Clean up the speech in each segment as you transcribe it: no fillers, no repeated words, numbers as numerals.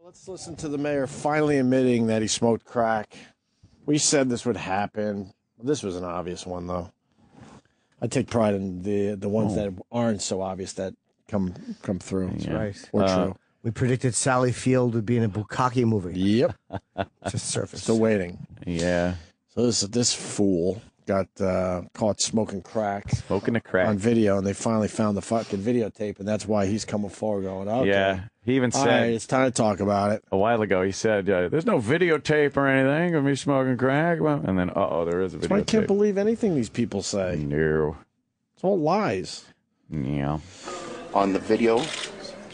Let's listen to the mayor finally admitting that he smoked crack. We said this would happen. This was an obvious one, though. I take pride in the ones that aren't so obvious that come through. That's right. Or true. We predicted Sally Field would be in a Bukkake movie. Yep. Just surface. Still waiting. Yeah. So this fool got caught smoking crack. Smoking a crack. On video, and they finally found the fucking videotape, and that's why he's coming forward going, okay. Yeah. He even said, all right, it's time to talk about it. A while ago, he said, there's no videotape or anything of me smoking crack. And then, there is a videotape. I can't believe anything these people say. No. It's all lies. Yeah. On the video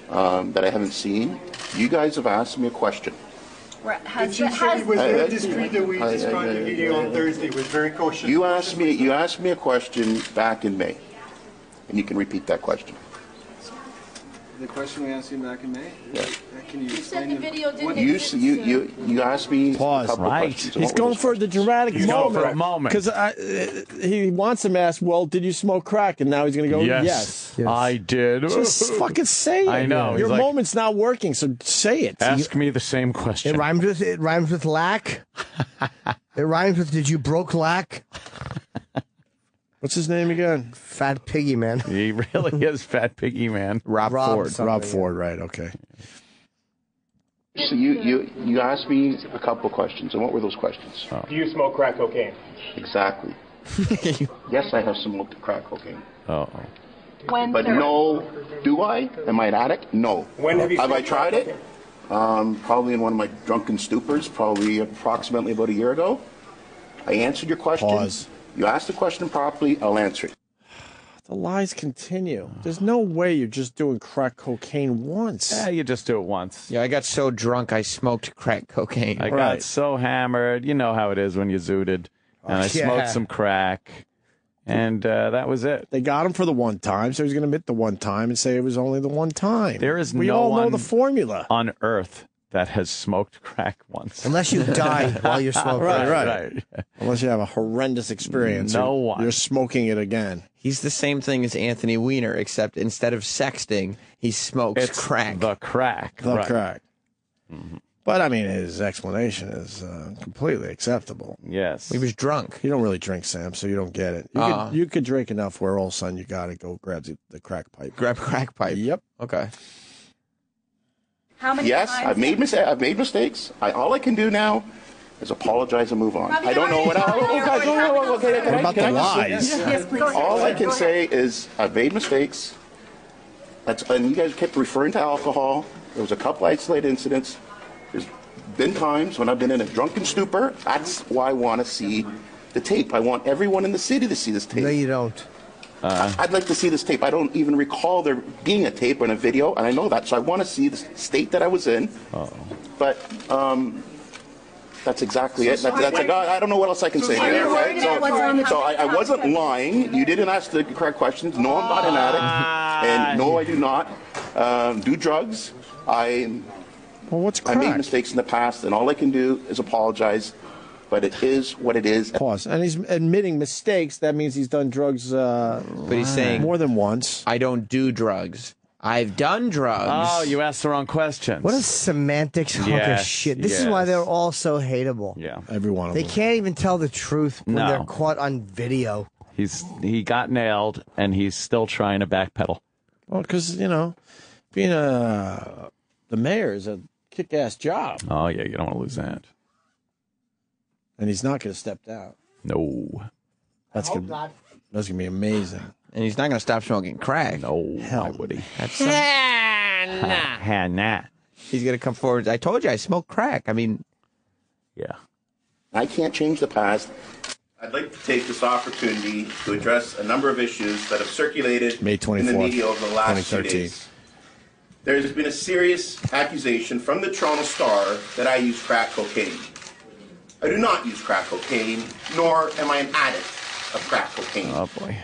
that I haven't seen, you guys have asked me a question. Did you say it was very discreet that we described the video on Thursday? It was very cautious. You asked me a question back in May, and you can repeat that question. The question we asked you back in May? Yeah. Can you said the video didn't you asked me Pause. a couple Right. questions. He's going for the dramatic He's moment. going for a moment. Because he wants him to ask, well, did you smoke crack? And now he's going to go, yes. I did. Just fucking say it. I know. Your He's like, moment's not working, so say it. Ask me the same question. It rhymes with lack. It rhymes with did you broke lack? What's his name again? Fat Piggy Man. He really is Fat Piggy Man. Rob Ford. something, Rob yeah. Ford, right, okay. So you asked me a couple questions, and what were those questions? Do you smoke crack cocaine? Exactly. Yes, I have smoked crack cocaine. Uh-oh. When, But sir? no, do I? Am I an addict? No. When have you I smoked tried crack it? Probably in one of my drunken stupors, probably approximately about a year ago. I answered your question. Pause. You asked the question properly, I'll answer it. The lies continue. There's no way you're just doing crack cocaine once. Yeah, you just do it once. Yeah, I got so drunk I smoked crack cocaine. I got so hammered. You know how it is when you're zooted. And I smoked some crack. And that was it. They got him for the one time, so he's going to admit the one time and say it was only the one time. There is we no all know one the formula on earth that has smoked crack once. Unless you die while you're smoking. Right. Unless you have a horrendous experience. No one. You're smoking it again. He's the same thing as Anthony Weiner, except instead of sexting, he smokes It's crack. The crack. The right. crack. Mm-hmm. But, I mean, his explanation is completely acceptable. Yes. He was drunk. You don't really drink, Sam, so you don't get it. You could drink enough where all of a sudden you got to go grab the crack pipe. Grab crack pipe. Yep. Okay. How many Yes, times? I've made mistakes. All I can do now is apologize and move on. I don't know what else. What about the lies? Yes, please. All I can say is I've made mistakes. And you guys kept referring to alcohol. There was a couple isolated incidents. There's been times when I've been in a drunken stupor. That's why I want to see the tape. I want everyone in the city to see this tape. No, you don't. I'd like to see this tape. I don't even recall there being a tape and a video, and I know that. So I want to see the state that I was in. But that's exactly it. I don't know what else I can say here. Right? So I wasn't lying. You didn't ask the correct questions. No, I'm not an addict. And no, I do not do drugs. Well, what's crack? I made mistakes in the past, and all I can do is apologize. But it is what it is. Pause. And he's admitting mistakes. That means he's done drugs But he's saying, more than once. I don't do drugs. I've done drugs. Oh, you asked the wrong questions. What a semantics hunk of Yes, shit. This is why they're all so hateable. Yeah. Every one of They them. can't even tell the truth when No. they're caught on video. He got nailed, and he's still trying to backpedal. Well, because, being the mayor is a kick-ass job. Oh, yeah, you don't want to lose that. And he's not going to step down. No. That's going to be amazing. And he's not going to stop smoking crack. No. Hell. Why would he? That's Nah. He's going to come forward. I told you I smoked crack. I mean, Yeah. I can't change the past. I'd like to take this opportunity to address a number of issues that have circulated May in the 24th, media over the last few 2013. days. There's been a serious accusation from the Toronto Star that I use crack cocaine. I do not use crack cocaine, nor am I an addict of crack cocaine. Oh, boy.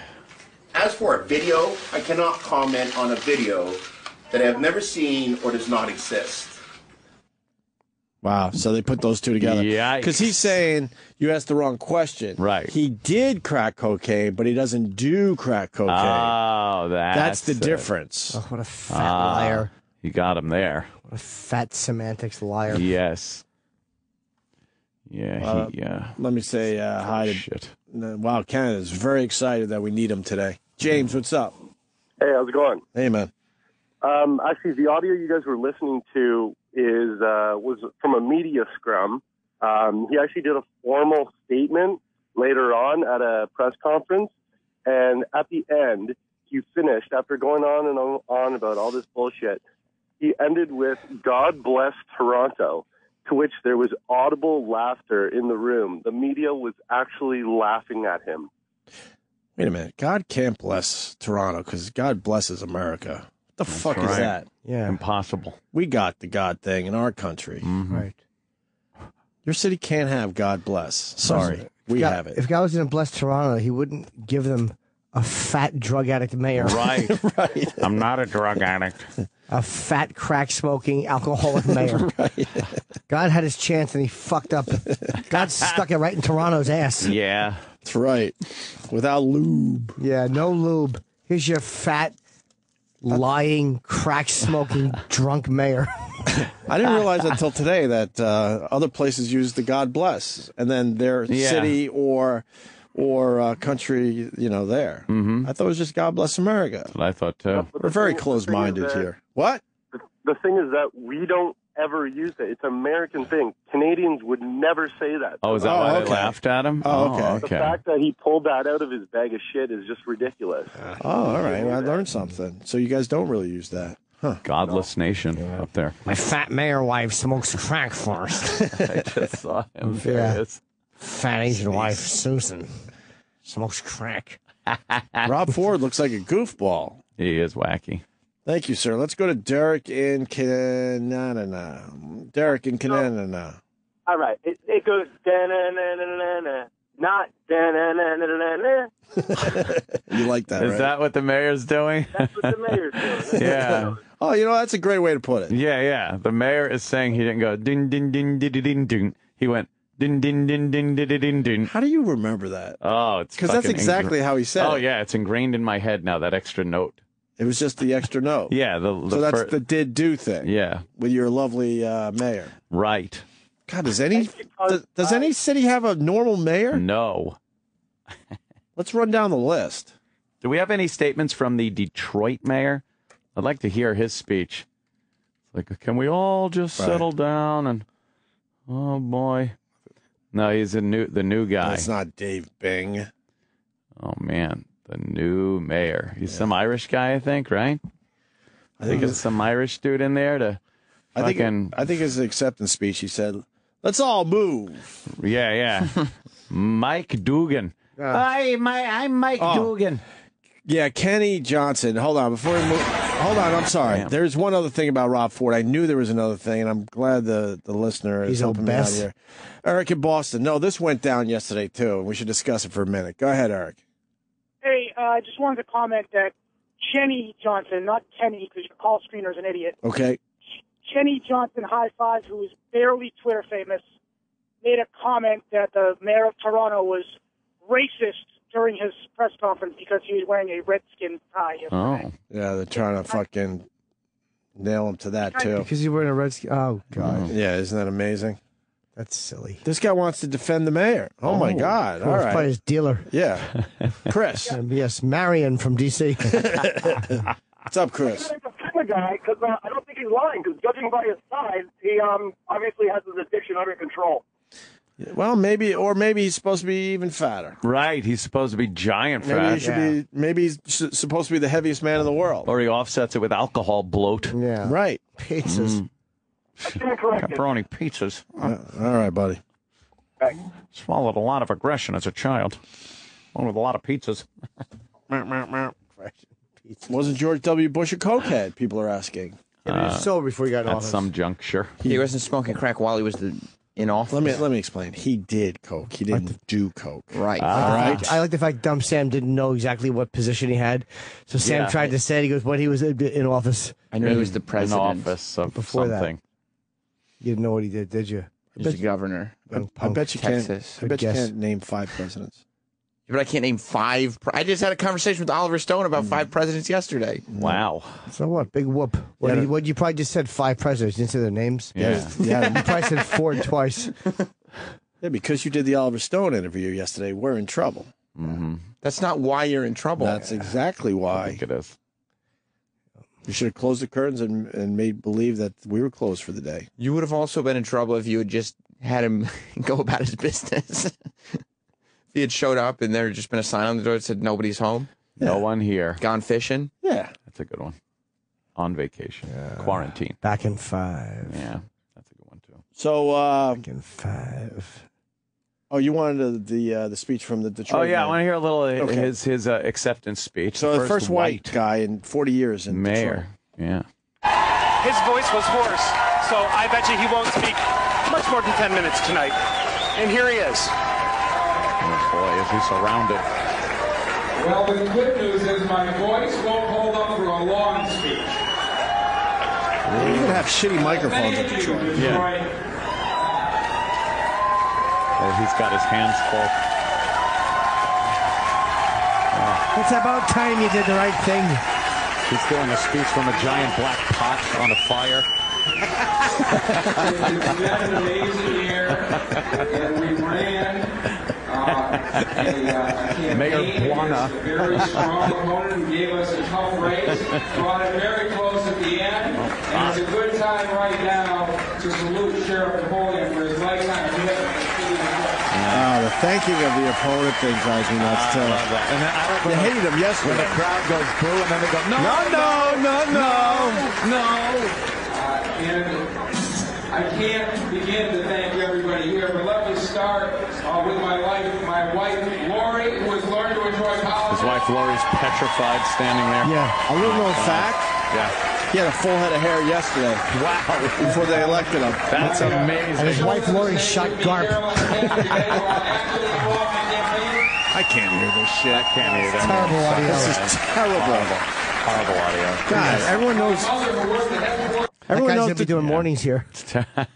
As for a video, I cannot comment on a video that I have never seen or does not exist. Wow. So they put those two together. Yikes. Because he's saying you asked the wrong question. Right. He did crack cocaine, but he doesn't do crack cocaine. Oh, That's the it. difference. Oh, what a fat liar. He got him there. What a fat semantics liar. Yes. Yeah, Let me say hi to shit. Wow, Canada's very excited that we need him today. James, what's up? Hey, how's it going? Hey, man. Actually, the audio you guys were listening to was from a media scrum. He actually did a formal statement later on at a press conference, and at the end, he finished, after going on and on about all this bullshit, he ended with, "God bless Toronto," to which there was audible laughter in the room. The media was actually laughing at him. Wait a minute. God can't bless Toronto because God blesses America. What the fuck is right. that? Yeah. Impossible. We got the God thing in our country. Mm-hmm. Right. Your city can't have God bless. Sorry. We have it. If God was going to bless Toronto, he wouldn't give them a fat drug addict mayor. Right. Right. I'm not a drug addict. A fat, crack-smoking, alcoholic mayor. Right. God had his chance and he fucked up. God stuck it right in Toronto's ass. Yeah. That's right. Without lube. Yeah, no lube. Here's your fat, lying, crack-smoking, drunk mayor. I didn't realize until today that other places use the God bless, and then their city or country, there. Mm-hmm. I thought it was just God bless America. That's what I thought, too. We're very close-minded here. What? The thing is that we don't ever use it. It's an American thing. Canadians would never say that. Oh, is that why they laughed at him? Oh, okay. The fact that he pulled that out of his bag of shit is just ridiculous. Oh, all right. Well, I learned something. So you guys don't really use that. Huh. Godless nation up there. My fat mayor wife smokes crack for us. I just saw him. There he is. Fat Asian wife, Susan, smokes crack. Rob Ford looks like a goofball. He is wacky. Thank you, sir. Let's go to Derek in Kanana. Derek in Kanana. All right. It goes da-na-na-na-na-na, not da-na-na-na-na-na. You like that, Is right? that what the mayor's doing? That's what the mayor's doing. Yeah. Oh, that's a great way to put it. Yeah. The mayor is saying he didn't go din din din din din din. He went din din din din din din din. How do you remember that? Oh, it's because that's exactly how he said it. Oh yeah, it's ingrained in my head now. That extra note. It was just the extra note. Yeah. So that's the did do thing. Yeah. With your lovely mayor. Right. God, does any city have a normal mayor? No. Let's run down the list. Do we have any statements from the Detroit mayor? I'd like to hear his speech. Like, can we all just settle down and? Oh boy. No, he's the new guy. It's not Dave Bing. Oh man, the new mayor. He's some Irish guy, I think, right? I think it's some Irish dude in there to. I think his acceptance speech. He said, "Let's all move." Yeah. Mike Dugan. I'm Mike Dugan. Yeah, Kenny Johnson. Hold on, before we move. Hold on, I'm sorry. Damn. There's one other thing about Rob Ford. I knew there was another thing, and I'm glad the listener is helping me out here. Eric in Boston. No, this went down yesterday, too, and we should discuss it for a minute. Go ahead, Eric. Hey, I just wanted to comment that Chenny Johnson, not Kenny, because your call screener's an idiot. Okay. Chenny Johnson High Five, who is barely Twitter famous, made a comment that the mayor of Toronto was racist during his press conference because he was wearing a Redskin tie yesterday. Oh. Yeah, they're trying to fucking nail him to that, too. Because you're wearing a Redskin. Oh, God. Yeah, isn't that amazing? That's silly. This guy wants to defend the mayor. Oh my God. All right. By his dealer. Yeah. Chris. Yes, Marion from D.C. What's up, Chris? The guy, because I don't think he's lying, because judging by his size, he obviously has his addiction under control. Well, maybe he's supposed to be even fatter. Right, he's supposed to be giant fat. Maybe he should be. Maybe he's supposed to be the heaviest man in the world. Or he offsets it with alcohol bloat. Yeah. Right. Pizzas. Pepperoni pizzas. All right, buddy. Swallowed a lot of aggression as a child. One with a lot of pizzas. Wasn't George W. Bush a cokehead? People are asking. He was sober before he got in At office. some juncture. He wasn't smoking crack while he was in office. Let me explain. He did coke. He didn't do coke. Right. All right. I like the fact Dumb Sam didn't know exactly what position he had. So Sam tried to say it. He goes, when he was in office. I knew he was the president. In office of Before that. something. You didn't know what he did you? He was the governor. I bet you Texas. can't. I bet you can't name 5 presidents. But I can't name 5. I just had a conversation with Oliver Stone about 5 presidents yesterday. Wow. So what? Big whoop. What you probably just said 5 presidents. You didn't say their names? Yeah. Yeah. You probably said Ford twice. Yeah, because you did the Oliver Stone interview yesterday, we're in trouble. Mm-hmm. That's not why you're in trouble. That's exactly why. I think it is. You should have closed the curtains and made believe that we were closed for the day. You would have also been in trouble if you had just had him go about his business. If he had showed up and there had just been a sign on the door that said nobody's home. Yeah. No one here. Gone fishing. Yeah. That's a good one. On vacation. Quarantine. Back in 5. Yeah. That's a good one, too. So, Back in 5. Oh, you wanted the speech from the Detroit. Oh yeah, mayor. I want to hear a little of his acceptance speech. So the first white guy in 40 years in mayor. Detroit. Yeah. His voice was hoarse, so I bet you he won't speak much more than 10 minutes tonight. And here he is. Oh boy, is he surrounded. Well, the good news is my voice won't hold up for a long speech. You even have shitty microphones in Detroit. Yeah. Oh, he's got his hands full. It's about time you did the right thing. He's doing a speech from a giant black pot on a fire. It's been an amazing year, and we ran a campaign. Mayor Buana. A very strong opponent who gave us a tough race, brought it very close at the end, and it's a good time right now to salute Sheriff Napoleon for his lifetime commitment. The thanking of the opponent thing drives me nuts, too. And then, You hated him yesterday. When the crowd goes boo, and then they go, no. And I can't begin to thank everybody here, but let me start with my wife, Lori, who has learned to enjoy politics. His wife Lori's petrified standing there. Yeah. A little known fact. Yeah. He had a full head of hair yesterday. Wow. Before they elected him. That's amazing. And his wife Lori shot Garp. I can't hear this shit. I can't hear that. Terrible audio. This is terrible. Horrible audio. God, everyone knows. That Everyone guy's knows going to be doing mornings here.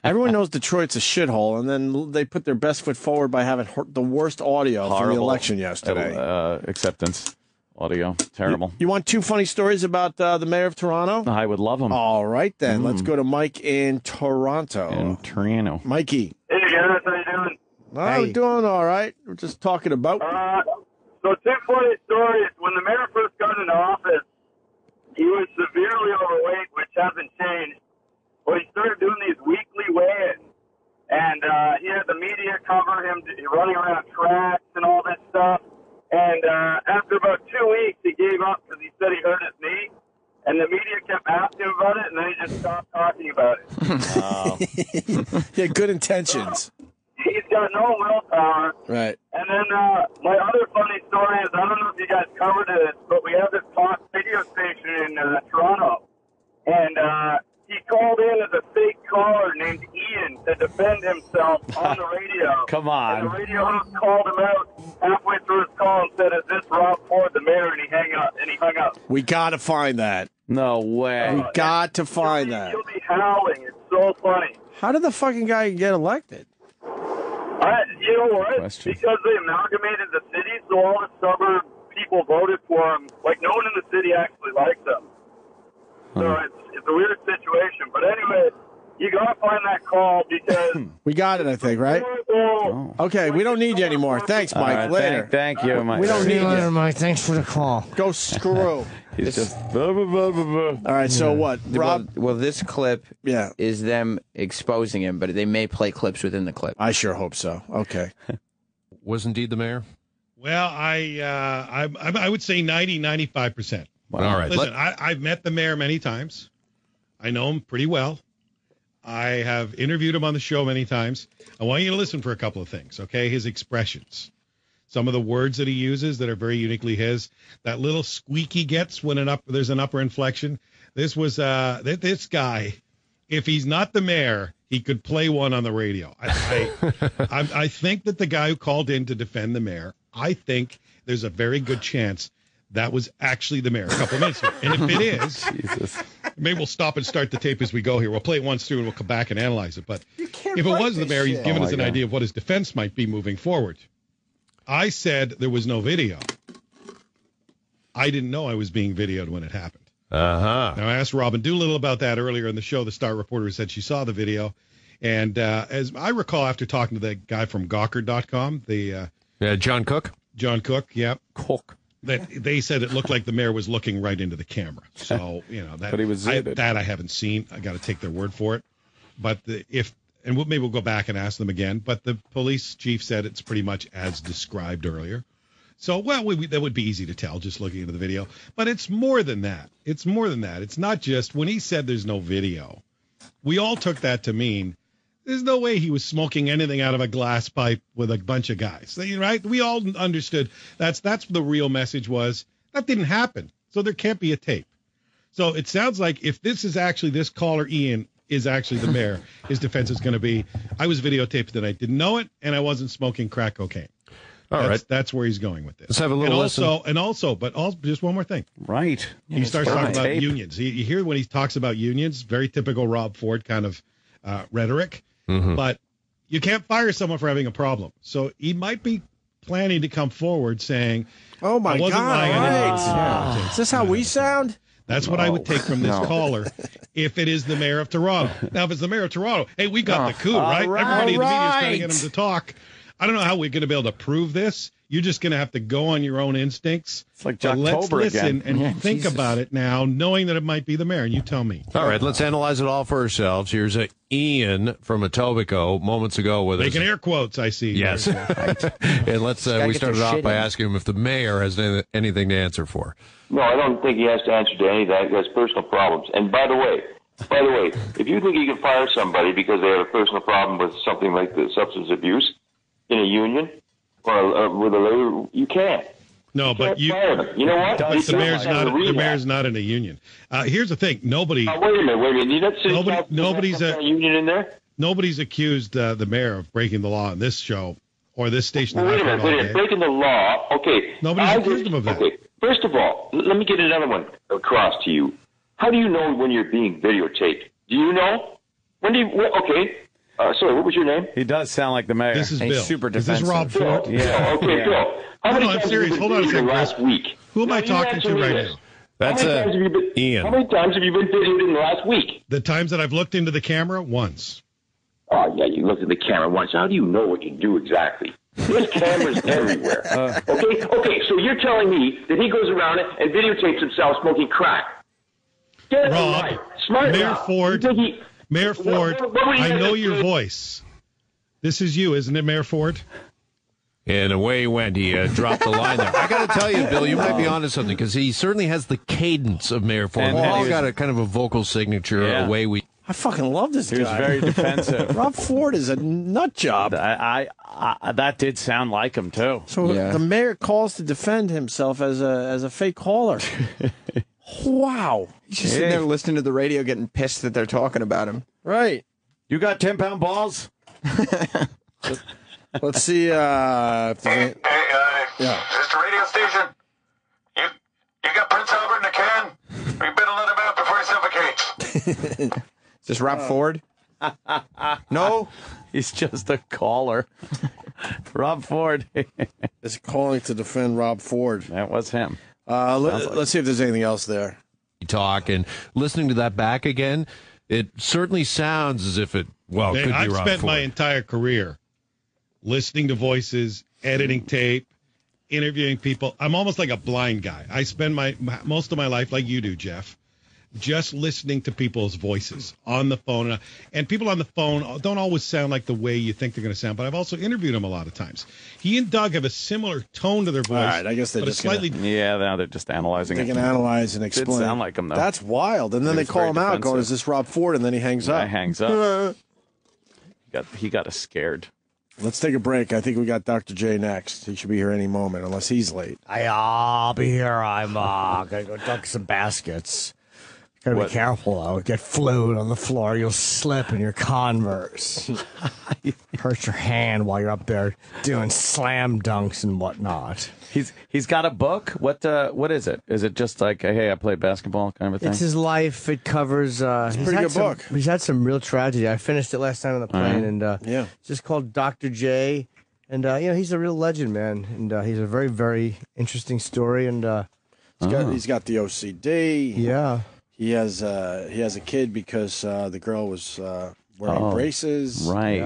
Everyone knows Detroit's a shithole, and then they put their best foot forward by having the worst audio from the election yesterday. Acceptance audio. Terrible. You want 2 funny stories about the mayor of Toronto? I would love them. All right, then. Let's go to Mike in Toronto. In Toronto. Mikey. Hey guys, how you doing? Oh, doing all right. We're just talking about. So 2 funny stories. When the mayor first got into office, he was severely overweight, which hasn't changed. But he started doing these weekly weigh-ins, and he had the media cover him running around tracks and all this stuff. And after about 2 weeks, he gave up because he said he hurt his knee. And the media kept asking him about it, and then he just stopped talking about it. He had good intentions. He's got no willpower. Right. And then my other funny story is, I don't know if you guys covered it, but we have this talk radio station in Toronto. And he called in as a fake caller named Ian to defend himself on the radio. Come on. And the radio host called him out halfway through his call and said, "Is this Rob Ford, the mayor?" And he hung up. We got to find that. No way. We got to find that. You'll be howling. It's so funny. How did the fucking guy get elected? You know what? Question. Because they amalgamated the city, so all the suburb people voted for him. Like, no one in the city actually likes him. So it's a weird situation. But anyway, you got to find that call because... We got it, I think, right? Okay, we don't need you anymore. Thanks, Mike. All right, Later. Thank you, Mike. We don't need you. Mike. Thanks for the call. Go screw. He's just... Blah, blah, blah, blah, blah. All right, so what? Rob? Well, this clip Yeah. is them exposing him, but they may play clips within the clip. I sure hope so. Okay. Was indeed the mayor? Well, I would say 95%. Wow. All right. Listen, I've met the mayor many times. I know him pretty well. I have interviewed him on the show many times. I want you to listen for a couple of things, okay? His expressions. Some of the words that he uses that are very uniquely his. That little squeak he gets when there's an upper inflection. This was this guy, if he's not the mayor, he could play one on the radio. I think that the guy who called in to defend the mayor, I think there's a very good chance that was actually the mayor a couple of minutes ago. And if it is, Jesus. Maybe we'll stop and start the tape as we go here. We'll play it once through and we'll come back and analyze it. But if it was the mayor, he's given us an idea of what his defense might be moving forward. I said there was no video. I didn't know I was being videoed when it happened. Uh-huh. Now, I asked Robin Doolittle about that earlier in the show. The Star reporter said she saw the video. And as I recall, after talking to the guy from Gawker.com, John Cook? John Cook, yeah. Cook. That they said it looked like the mayor was looking right into the camera. So, that, but he was zooted. That I haven't seen. I got to take their word for it. But maybe we'll go back and ask them again. But the police chief said it's pretty much as described earlier. So, that would be easy to tell just looking into the video. But it's more than that. It's more than that. It's not just when he said there's no video. We all took that to mean there's no way he was smoking anything out of a glass pipe with a bunch of guys, right? We all understood that's the real message was. That didn't happen. So there can't be a tape. So it sounds like if this caller, Ian, is actually the mayor, his defense is going to be, I was videotaped that I didn't know it, and I wasn't smoking crack cocaine. All right. That's where he's going with this. Let's have a little listen. And also, just one more thing. Right. He starts talking about unions. You hear when he talks about unions, very typical Rob Ford kind of rhetoric. Mm-hmm. But you can't fire someone for having a problem. So he might be planning to come forward saying, "Oh my I wasn't God! lying Right. Is this how we sound?" That's what I would take from this caller if it is the mayor of Toronto. Now, if it's the mayor of Toronto, hey, we got the coup, right? Everybody in the media is trying to get him to talk. I don't know how we're going to be able to prove this. You're just going to have to go on your own instincts. It's like let's listen again. and think about it now, knowing that it might be the mayor. And you tell me. All right, let's analyze it all for ourselves. Here's Ian from Etobicoke moments ago with making air quotes. I see. Yes. And let's we started off by asking him if the mayor has anything to answer for. No, I don't think he has to answer to any of that. He has personal problems. And by the way, if you think you can fire somebody because they have a personal problem with something like the substance abuse in a union or with a labor, you can't. No, but you know what? The mayor's not in a union. Here's the thing: nobody. Wait a minute. You're not nobody's a union in there. Nobody's accused the mayor of breaking the law on this show or this station. Well, wait a minute. Breaking the law. Okay. Nobody's accused him of that. Okay. First of all, let me get another one across to you. How do you know when you're being videotaped? Do you know? Okay. Sorry, what was your name? He does sound like the mayor. This is He's Bill. super Is defensive. this Rob Ford? Yeah. Okay, Yeah. Bill. I'm serious. Hold on a second, last week? Who am I talking to right now? That's Ian. How many times have you been videoed in the last week? The times that I've looked into the camera, once. Oh, yeah, you looked at the camera once. How do you know what you do exactly? There's cameras everywhere. Okay, so you're telling me that he goes around and videotapes himself smoking crack. Get it right. Smart Mayor enough. Ford, Mayor Ford, I know your voice. This is you, isn't it, Mayor Ford? And away he went. He dropped the line there. I got to tell you, Bill, you might be onto something because he certainly has the cadence of Mayor Ford. We've all got a kind of a vocal signature, a way we. I fucking love this guy. He was very defensive. Rob Ford is a nut job. That did sound like him too. So the mayor calls to defend himself as a fake caller. Wow. He's just sitting there listening to the radio, getting pissed that they're talking about him. Right. You got 10-pound balls? Let's see. If Hey, is the radio station? You got Prince Albert in a can? We better let him out before he suffocates. Is this Rob Ford? No? He's just a caller. Rob Ford is calling to defend Rob Ford. That was him. Let's see if there's anything else there. Talk and listening to that back again, it certainly sounds as if it, could be Rob Ford. I've spent my entire career listening to voices, editing tape, interviewing people. I'm almost like a blind guy. I spend most of my life, like you do, Jeff, just listening to people's voices on the phone. And people on the phone don't always sound like the way you think they're going to sound, but I've also interviewed them a lot of times. He and Doug have a similar tone to their voice. All right, I guess they're just slightly. Now they're just analyzing They it. can analyze and explain. Did sound like him, though. That's wild. And then they call him out, going, is this Rob Ford? And then he hangs up. He hangs up. He got us scared. Let's take a break. I think we got Dr. J next. He should be here any moment, unless he's late. I'll be here. I'm gonna go dunk some baskets. Gotta be careful though. Get fluid on the floor. You'll slip in your Converse. Hurt your hand while you're up there doing slam dunks and whatnot. He's got a book. What is it? Is it just like, hey, I play basketball kind of a thing? It's his life. It covers. It's a pretty good book. He's had some real tragedy. I finished it last night on the plane, and it's just called Dr. J. And he's a real legend, man. And he's a very, very interesting story. And he's got the OCD. Yeah. He has a kid because the girl was wearing braces. Right.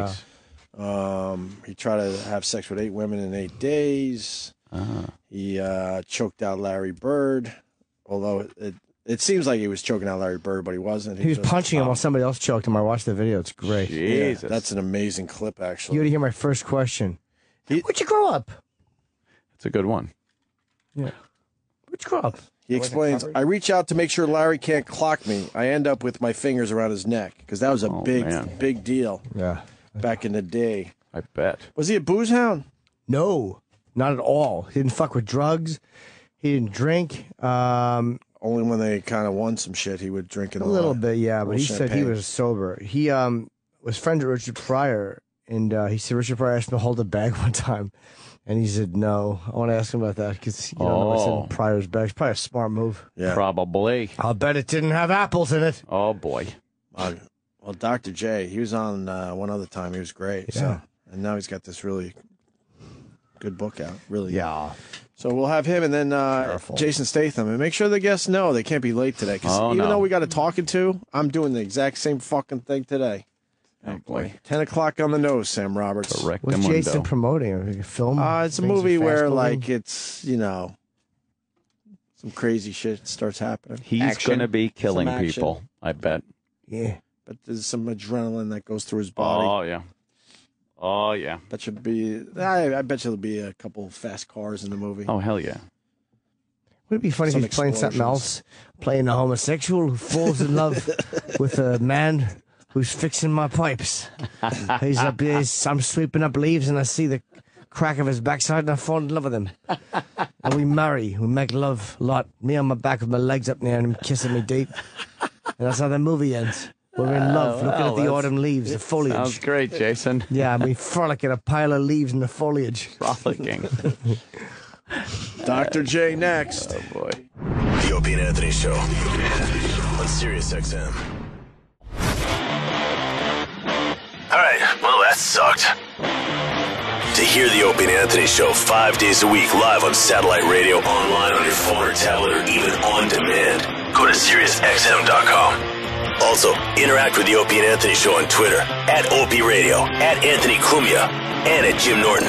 Yeah. He tried to have sex with 8 women in 8 days. He choked out Larry Bird, although it seems like he was choking out Larry Bird, but he wasn't. He was punching him while somebody else choked him. I watched the video. It's great. Jesus. Yeah, that's an amazing clip, actually. You got to hear my first question. Where'd you grow up? It's a good one. Yeah. Where'd you grow up? He explains, I reach out to make sure Larry can't clock me. I end up with my fingers around his neck, because that was a big deal back in the day. I bet. Was he a booze hound? No, not at all. He didn't fuck with drugs. He didn't drink. Only when they kind of won some shit, he would drink a little bit, yeah. But he said he was sober. He was friends with Richard Pryor, and he said Richard Pryor asked him to hold a bag one time, and he said no. I want to ask him about that because you don't know what's in Pryor's bag. It's probably a smart move. Yeah, probably. I'll bet it didn't have apples in it. Oh boy. Well, Dr. J, he was on one other time. He was great. Yeah. So, and now he's got this really good book out. Really. Yeah. So we'll have him and then Jason Statham. And make sure the guests know they can't be late today. Because even though we got a talking to, I'm doing the exact same fucking thing today. Oh, boy. 10 o'clock on the nose, Sam Roberts. What's Jason promoting? A film? It's a movie where, like, it's, some crazy shit starts happening. He's going to be killing people, I bet. Yeah. But there's some adrenaline that goes through his body. Oh, yeah. Oh, yeah. I bet you there'll be a couple fast cars in the movie. Oh, hell yeah. Would it be funny if he's playing something else? Playing a homosexual who falls in love with a man who's fixing my pipes. He's up there, I'm sweeping up leaves and I see the crack of his backside and I fall in love with him. And we marry. We make love a lot. Me on my back with my legs up there and him kissing me deep. And that's how the movie ends. We're in love, looking at the autumn leaves, the foliage. Sounds great, Jason. Yeah, we frolic at a pile of leaves in the foliage. Frolicking. Dr. J next. Oh, boy. The Opie and Anthony Show on Sirius XM. All right, well, that sucked. To hear the Opie and Anthony Show 5 days a week live on satellite radio, online on your phone or tablet, or even on demand, go to SiriusXM.com. Also, interact with the Opie and Anthony Show on Twitter, @Opie Radio, @Anthony Cumia, and @Jim Norton.